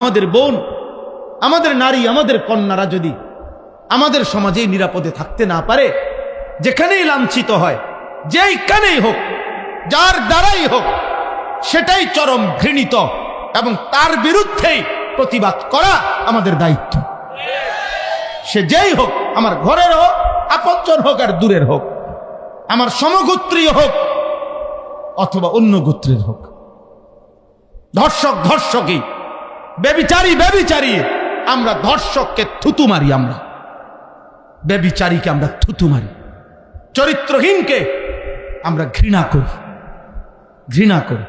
আমাদের বোন, আমাদের নারী, আমাদের কন্যারা যদি আমাদের সমাজে নিরাপদে থাকতে না পারে, যেখানেই লাঞ্ছিত হয়, যেইখানেই হোক, যার দ্বারাই হোক, সেটাই চরম ঘৃণিত এবং তার বিরুদ্ধেই প্রতিবাদ করা আমাদের দায়িত্ব। সে যেই হোক, আমার ঘরের হোক, আপনজন হোক আর দূরের হোক, আমার সমগোত্রীয় হোক অথবা অন্য গোত্রের হোক। ধর্ষক ধর্ষকই, ব্যভিচারী ব্যভিচারী, আমরা ধর্ষককে থুতু মারি, আমরা ব্যভিচারীকে আমরা থুতু মারি, চরিত্রহীনকে আমরা ঘৃণা করি, ঘৃণা করি।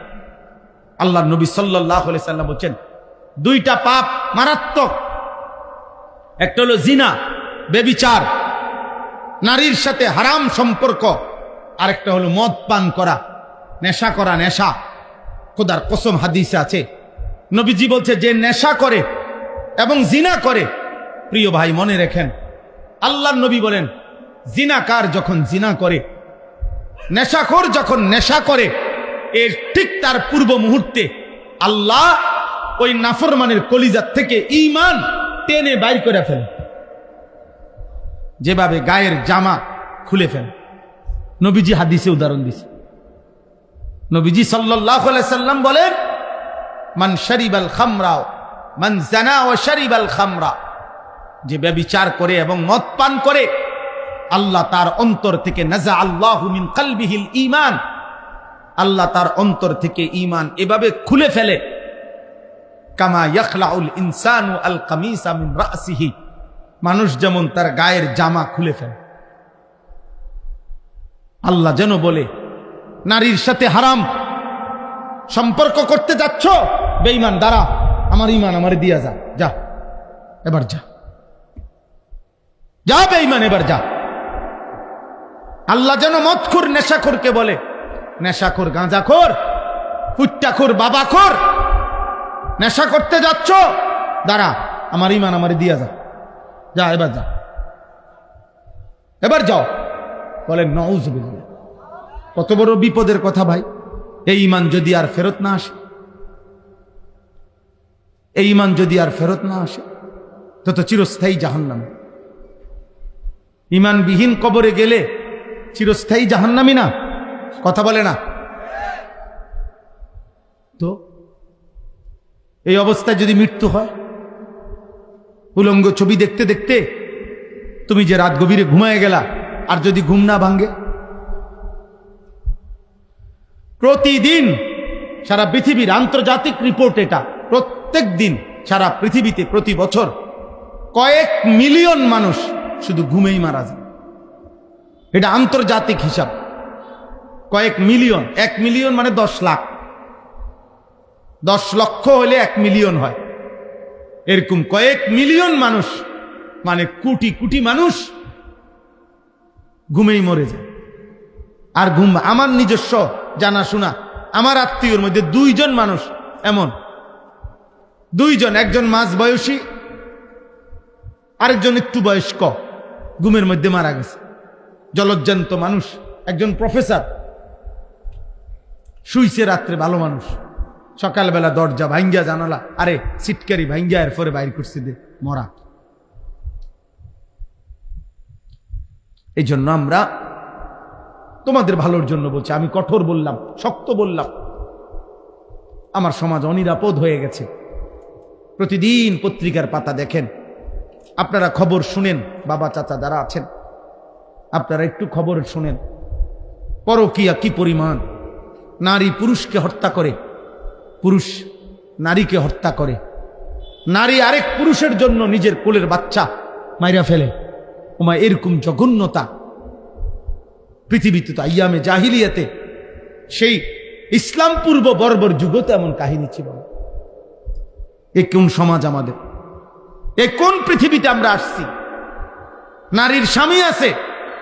আল্লাহ নবী সাল্লাল্লাহু আলাইহি সাল্লাম বলেন, দুইটা পাপ মারাত্মক, একটা হলো জিনা, ব্যভিচার, নারীর সাথে হারাম সম্পর্ক, আরেকটা হলো মদ পান করা, নেশা করা। নেশা, খোদার কসম হাদিসে আছে, নবীজি বলছে যে নেশা করে এবং জিনা করে, প্রিয় ভাই মনে রাখেন, আল্লাহর নবী বলেন জিনাকার যখন জিনা করে, নেশাখোর যখন নেশা করে, এর ঠিক তার পূর্ব মুহূর্তে আল্লাহ ওই নাফরমানের কলিজার থেকে ঈমান টেনে বাইর করে ফেলে, যেভাবে গায়ের জামা খুলে ফেলে। নবীজি হাদিসে উদাহরণ দিছে। নবীজি সাল্লাল্লাহু আলাইহি সাল্লাম বলেন, মান শারিবাল খামরা মান জানা ওয়া শারিবাল খামরা, যে ব্যভিচার করে এবং মদ পান করে, আল্লাহ তার অন্তর থেকে নাজা আল্লাহু মিন কলবিহিল ঈমান, আল্লাহ তার অন্তর থেকে ঈমান এভাবে খুলে ফেলে, কামা ইয়াখলাউল ইনসানু আল কামিসা মিন রাসিহি, মানুষ যেমন তার গায়ের জামা খুলে ফেলে। আল্লাহ যেন বলে, নারীর সাথে হারাম সম্পর্ক করতে যাচ্ছ, বেঈমান, দাঁড়া, আমার ঈমান আমারে দিয়া যা, যা এবার যা, যা বেঈমান এবার যা। আল্লাহ যেন মদখোর নেশাখোরকে বলে, নেশাখোর, গাঁজাখোর, ফুট্টাখোর, বাবাখোর, নেশা করতে যাচ্ছ, দাঁড়া, আমার ঈমান আমারে দিয়া যা, যা এবার যা, এবার যাও। বলেন নাউযুবিল্লাহ। কত বড় বিপদের কথা ভাই। এই ঈমান যদি আর ফেরত না আসে, এই ঈমান যদি আর ফেরত না আসে, তো চিরস্থায়ী জাহান্নাম। ঈমানবিহীন কবরে গেলে চিরস্থায়ী জাহান্নামী না? কথা বলে না তো? এই অবস্থায় যদি মৃত্যু হয়, উলঙ্গ ছবি দেখতে দেখতে তুমি যে রাত গভীরে ঘুমায় গেলা, আর যদি ঘুম না ভাঙ্গে, প্রতিদিন সারা পৃথিবীর আন্তর্জাতিক রিপোর্ট এটা, প্রত্যেক দিন সারা পৃথিবীতে প্রতি বছর কয়েক মিলিয়ন মানুষ শুধু ঘুমেই মারা যায়। এটা আন্তর্জাতিক হিসাব, কয়েক মিলিয়ন। 1 মিলিয়ন মানে 10 লাখ, 10 লক্ষ হলে 1 মিলিয়ন হয়, এরকম কয়েক মিলিয়ন মানুষ, মানে কোটি কোটি মানুষ ঘুমেই মরে যায়। আর ঘুম, আমার নিজস্ব জানাশোনা, আমার আত্মীয়র মধ্যে 2 জন মানুষ এমন, 2 জন, একজন মাঝ বয়সী, আরেকজন একটু বয়স্ক, ঘুমের মধ্যে মারা গেছে। জলজ্জান্ত মানুষ, একজন প্রফেসর, শুইছে রাত্রে, ভালো মানুষ, সকালবেলা দরজা ভাঙ্গিয়া, জানালা, আরে সিটকারি ভাঙ্গিয়া এরপরে বাইর করছে দে, মরা। এই জন্য আমরা তোমাদের ভালোর জন্য বলছি, আমি কঠোর বললাম, শক্ত বললাম, আমার সমাজ অনিরাপদ হয়ে গেছে। প্রতিদিন পত্রিকার পাতা দেখেন, আপনারা খবর শুনেন, বাবা চাচা যারা আছেন আপনারা একটু খবর শুনেন, পরকীয়া কি পরিমাণ, নারী পুরুষকে হত্যা করে, পুরুষ নারীকে হত্যা করে, নারী আরেক পুরুষের জন্য নিজের কোলের বাচ্চা মাইরা ফেলে। ওমা, এরকম জঘন্যতা পৃথিবীতে তো আইয়ামে জাহিলিয়াতে, সেই ইসলাম পূর্ব বর্বর যুগতে এমন কাহিনী ছিল। এ কোন সমাজ আমাদের? এ কোন পৃথিবীতে আমরা আসছি? নারীর স্বামী আছে,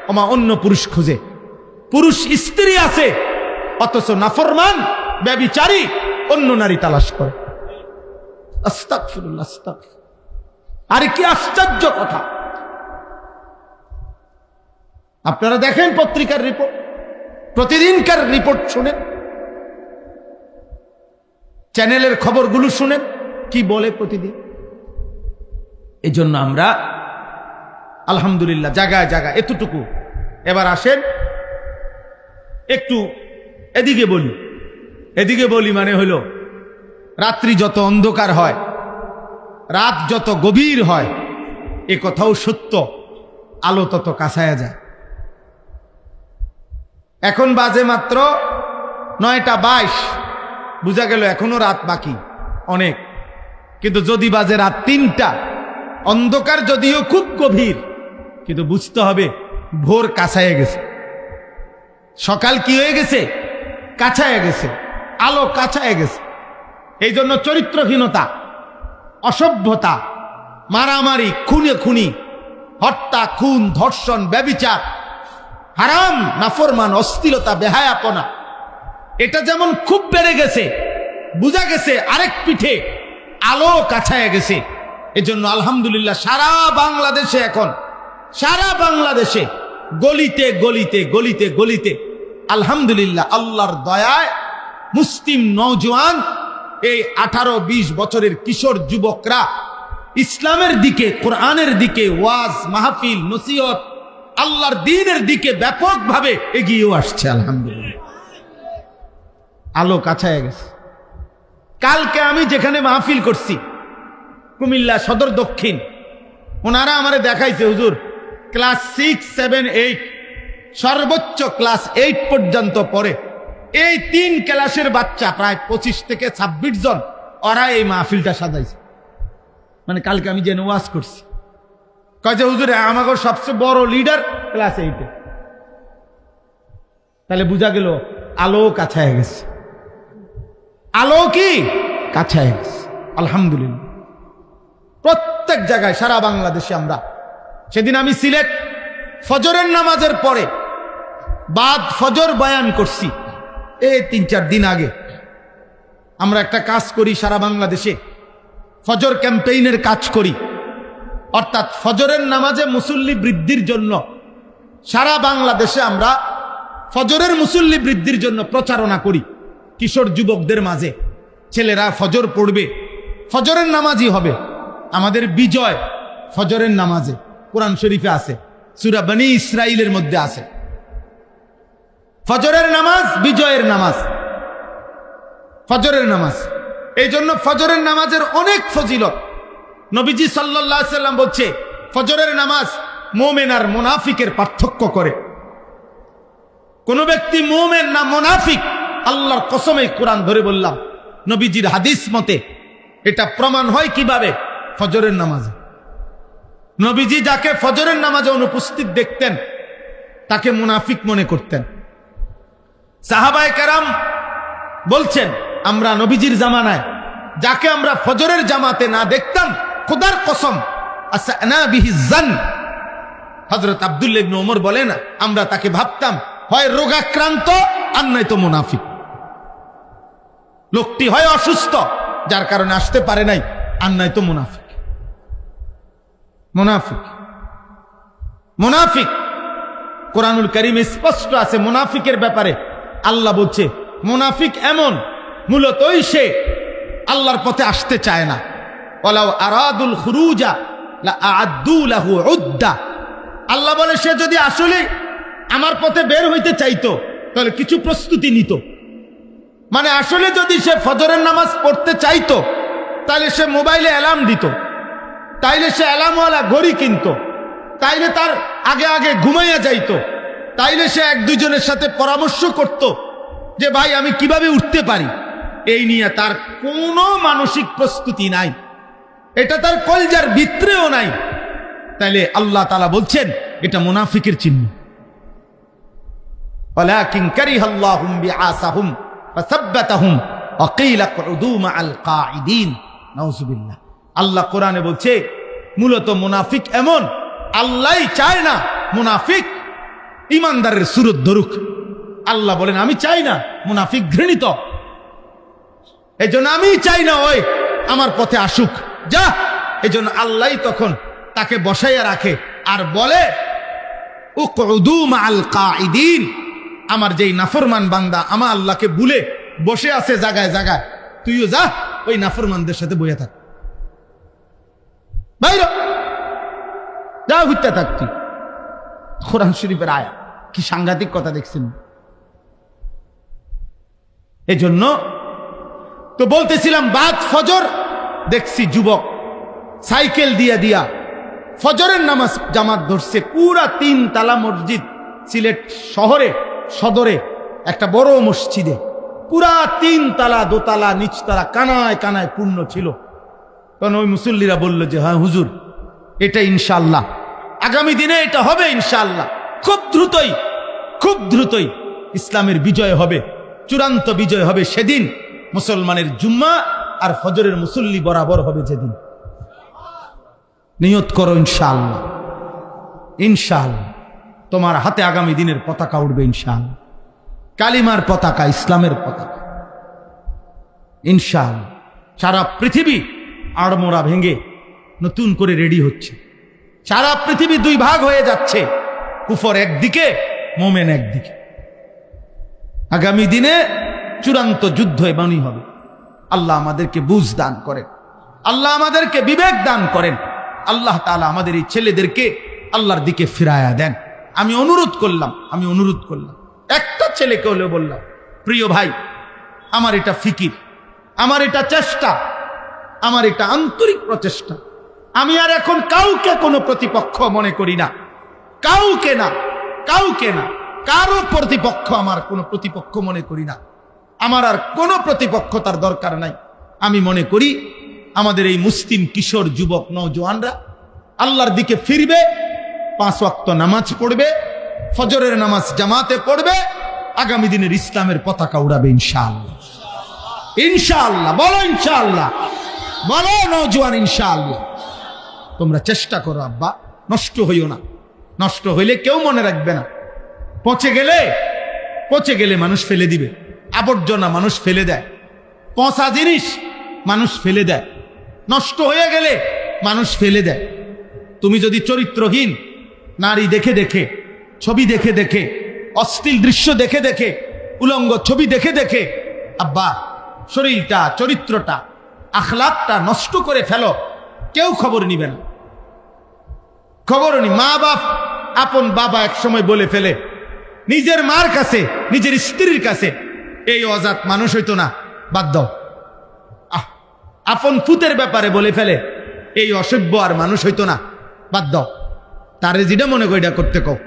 ওমা অন্য পুরুষ খুঁজে, পুরুষ স্ত্রী আছে, অথচ নাফরমান ব্যভিচারী অন্য নারী তালাশ করে। আস্তাগফিরুল্লাহ, আস্তাগফিরুল্লাহ। আরে কি আশ্চর্য কথা! আপনারা দেখেন পত্রিকার রিপোর্ট, প্রতিদিনকার রিপোর্ট শুনেন, চ্যানেলের খবরগুলো শুনেন, কি বলে প্রতিদিন। এই জন্য আমরা আলহামদুলিল্লাহ জায়গায় জায়গায় এতটুকু। এবার আসেন একটু এদিকে বলি। এদিকে বলি মানে হলো রাত্রি যত অন্ধকার হয়, রাত যত গভীর হয়, এ কথাও সত্য, আলো তত কাছায়া যায়। এখন বাজে মাত্র 9:22, বুঝা গেল এখনো রাত বাকি অনেক। কিন্তু যদি বাজে রাত 3টা, অন্ধকার যদিও খুব গভীর, কিন্তু বুঝতে হবে ভোর কাছায় গেছে, সকাল কি হয়ে গেছে, কাছায় গেছে, আলো কাছায় গেছে। এই জন্য চরিত্রহীনতা, অসভ্যতা, মারামারি, খুনে খুনি, হত্যা, খুন, ধর্ষণ, ব্যভিচার, হারাম, নাফরমান, অশ্লীলতা, বেহায়াপনা, এটা যেমন খুব বেড়ে গেছে, বুঝা গেছে আরেক পিঠে আলো কাছায় গেছে। এজন্য আলহামদুলিল্লাহ সারা বাংলাদেশে এখন, সারা বাংলাদেশে গলিতে গলিতে গলিতে গলিতে আলহামদুলিল্লাহ আল্লাহর দয়ায় মুসলিম নওজোয়ান, এই 18-20 বছরের কিশোর যুবকরা ইসলামের দিকে, কোরআনের দিকে, ওয়াজ মাহফিল, নসিহত, আল্লাহর দ্বীনের দিকে ব্যাপকভাবে এগিয়েও আসছে। আলহামদুলিল্লাহ আলো কাছায় গেছে। কালকে আমি যেখানে মাহফিল করছি কুমিল্লা সদর দক্ষিণ, ওনারা আমারে দেখাইছে হুজুর ক্লাস 6, 7, 8, সর্বোচ্চ ক্লাস 8 পর্যন্ত পড়ে এই 3 ক্লাসের বাচ্চা প্রায় 25 থেকে 26 জন, ওরা এই মাহফিলটা সাজাইছে। মানে কালকে আমি যেন ওয়াজ করছি, কয় যে হুজুর আমাকে সবচেয়ে বড় লিডার ক্লাস 8-এ। তাহলে বুঝা গেল আলো কাছায় গেছে, আলো কি কাছায় গেছে। আলহামদুলিল্লাহ প্রত্যেক জায়গায় সারা বাংলাদেশে আমরা, সেদিন আমি সিলেট ফজরের নামাজের পরে বাদ ফজর বয়ান করছি। এই 3-4 দিন আগে আমরা একটা কাজ করি, সারা বাংলাদেশে ফজর ক্যাম্পেইনের কাজ করি, অর্থাৎ ফজরের নামাজে মুসল্লি বৃদ্ধির জন্য সারা বাংলাদেশে আমরা ফজরের মুসল্লি বৃদ্ধির জন্য প্রচারণা করি। কিশোর যুবকদের মাঝে ছেলেরা ফজর পড়বে, ফজরের নামাজই হবে। আমাদের বিজয় ফজরের নামাজে, কোরআন শরীফে আছে, সূরা বনী ইসরাইলের মধ্যে আছে ফজরের নামাজ বিজয়ের নামাজ, ফজরের নামাজ। এই জন্য ফজরের নামাজের অনেক ফজিলত। নবীজি সাল্লাল্লাহু আলাইহি সাল্লাম বলছে ফজরের নামাজ মুমিন আর মুনাফিকের পার্থক্য করে। কোন ব্যক্তি মুমিন না মুনাফিক, আল্লাহর কসমে কোরআন ধরে বললাম, নবীজির হাদিস মতে এটা প্রমাণ হয় কিভাবে? ফজরের নামাজে। নবীজি যাকে ফজরের নামাজে অনুপস্থিত দেখতেন তাকে মুনাফিক মনে করতেন। সাহাবায়ে কেরাম বলছেন আমরা নবীজির জামানায় যাকে আমরা ফজরের জামাতে না দেখতাম, খোদার কসম আসানা বিহি জান, হযরত আব্দুল্লাহ ইবনে ওমর বলেন আমরা তাকে ভাবতাম হয় রোগাক্রান্ত আর নয়তো মুনাফিক। লোকটি হয় অসুস্থ যার কারণে আসতে পারে নাই, আর নয়তো মুনাফিক। মুনাফিক মুনাফিক কোরআনুল কারীমে স্পষ্ট আছে মুনাফিকের ব্যাপারে। আল্লাহ বলছে মুনাফিক এমন, মূলতই সে আল্লাহর পথে আসতে চায় না। ওয়ালাউ আরাদুল খুরুজা লা আ'আদ্দু লাহু উদ্দা। আল্লাহ বলে সে যদি আসলে আমার পথে বের হইতে চাইতো তাহলে কিছু প্রস্তুতি নিত। মানে আসলে যদি সে ফজরের নামাজ পড়তে চাইতো তাহলে সে মোবাইলে অ্যালার্ম দিত, তাইলে সে অ্যালার্মওয়ালা ঘড়ি কিনত, তাইলে তার আগে আগে ঘুমাইয়া যাইতো, তাইলে সে 1-2 জনের সাথে পরামর্শ করত যে ভাই আমি কিভাবে উঠতে পারি। এই নিয়ে তার কোনো মানসিক প্রস্তুতি নাই, এটা তার কলজার ভিতরেও নাই। তাইলে আল্লাহ তাআলা বলছেন এটা মুনাফিকের চিহ্ন। ওয়ালাকিন কারিহাল্লাহুম বিআসাহুম ফাসাব্বাতাহুম ওয়া ক্বিলা কুদু মাআল কাঈদিন। নাউযুবিল্লাহ। আল্লাহ কোরআনে বলছে মূলত মুনাফিক এমন, আল্লাহই চায় না মুনাফিক ইমানদারের সুরত ধরুক। আল্লাহ বলেন আমি চাই না, মুনাফিক ঘৃণিত। এই জন্য আমি চাই না ওই আমার পথে আসুক, যা। এই জন্য আল্লাহ তখন তাকে বসাইয়া রাখে আর বলে উকউদু মাআল কাঈদিন। আমার যেই নাফরমান বান্দা আমার আল্লাহকে ভুলে বসে আছে জায়গায় জায়গায়, তুইও যা ওই নাফরমানদের সাথে বসে থাক। যা হইতে থাকতি। কোরআন শরীফের আয়াত, কি সাংঘাতিক কথা দেখছেন। এজন্য তো বলতেছিলাম, বাদ ফজর দেখছি যুবক সাইকেল দিয়া দিয়া ফজরের নামাজ জামাত ধরছে। পুরা 3 তালা মসজিদ, সিলেট শহরে সদরে একটা বড় মসজিদে পুরা 3 তালা, দোতলা, নিচতলা কানায় কানায় পূর্ণ ছিল। তখন ওই মুসল্লিরা বলল যে হ্যাঁ হুজুর, এটা ইনশাআল্লাহ আগামী দিনে এটা হবে ইনশাআল্লাহ। খুব দ্রুতই ইসলামের বিজয় হবে, চূড়ান্ত বিজয় হবে সেদিন। মুসলমানের জুম্মা আর ফজরের মুসল্লি বরাবর হবে যেদিন। নিয়ত করো ইনশাআল্লাহ, ইনশাআল্লাহ তোমার হাতে আগামী দিনের পতাকা উঠবে ইনশাআল্লাহ, কালিমার পতাকা, ইসলামের পতাকা ইনশাআল্লাহ। সারা পৃথিবী আড়মোড়া ভেঙে নতুন করে রেডি হচ্ছে। সারা পৃথিবী 2 ভাগ হয়ে যাচ্ছে, কুফর একদিকে, মোমেন একদিকে। আগামী দিনে চূড়ান্ত যুদ্ধ এমনই হবে। আল্লাহ আমাদেরকে বুঝ দান করেন, আল্লাহ আমাদেরকে বিবেক দান করেন, আল্লাহ তাআলা আমাদের এই ছেলেদেরকে আল্লাহর দিকে ফিরায়া দেন। আমি অনুরোধ করলাম, একটা ছেলেকে হলেও বললাম, প্রিয় ভাই, আমার এটা ফিকির, আমার এটা চেষ্টা, আমার এটা আন্তরিক প্রচেষ্টা। আমি আর এখন কাউকে কোনো প্রতিপক্ষ মনে করি না, কাউকে না, কারো প্রতিপক্ষ আমার কোনো প্রতিপক্ষ মনে করি না। আমার আর কোনো প্রতিপক্ষতার দরকার নাই। আমি মনে করি আমাদের এই মুসলিম কিশোর যুবক নওজোয়ানরা আল্লাহর দিকে ফিরবে, 5 ওয়াক্ত নামাজ পড়বে, ফজরের নামাজ জামাতে পড়বে, আগামী দিনের ইসলামের পতাকা উড়াবে ইনশাআল্লাহ। ইনশাআল্লাহ বলো, ইনশাআল্লাহ বলো নওজোয়ান, ইনশাআল্লাহ। তোমরা চেষ্টা করো আব্বা, নষ্ট হইও না। নষ্ট হইলে কেউ মনে রাখবে না। পচে গেলে মানুষ ফেলে দিবে, আবর্জনা মানুষ ফেলে দেয়, পচা জিনিস মানুষ ফেলে দেয়, নষ্ট হয়ে গেলে মানুষ ফেলে দেয়। তুমি যদি চরিত্রহীন নারী দেখে দেখে, ছবি দেখে দেখে, অশ্লীল দৃশ্য দেখে দেখে, উলঙ্গ ছবি দেখে দেখে আব্বা শরীরটা, চরিত্রটা, আখলাকটা নষ্ট করে ফেলো, কেউ খবর নিবে না। খবর নি। মা বাপ, আপন বাবা এক সময় বলে ফেলে নিজের মার কাছে, নিজের স্ত্রীর কাছে, এই অজাত মানুষ হইতো না, বাদ দাও। আপন পুতের ব্যাপারে বলে ফেলে এই অসভ্য আর মানুষ হইতো না, বাদ দাও। তারে যেটা মনে করি এটা করতে কও।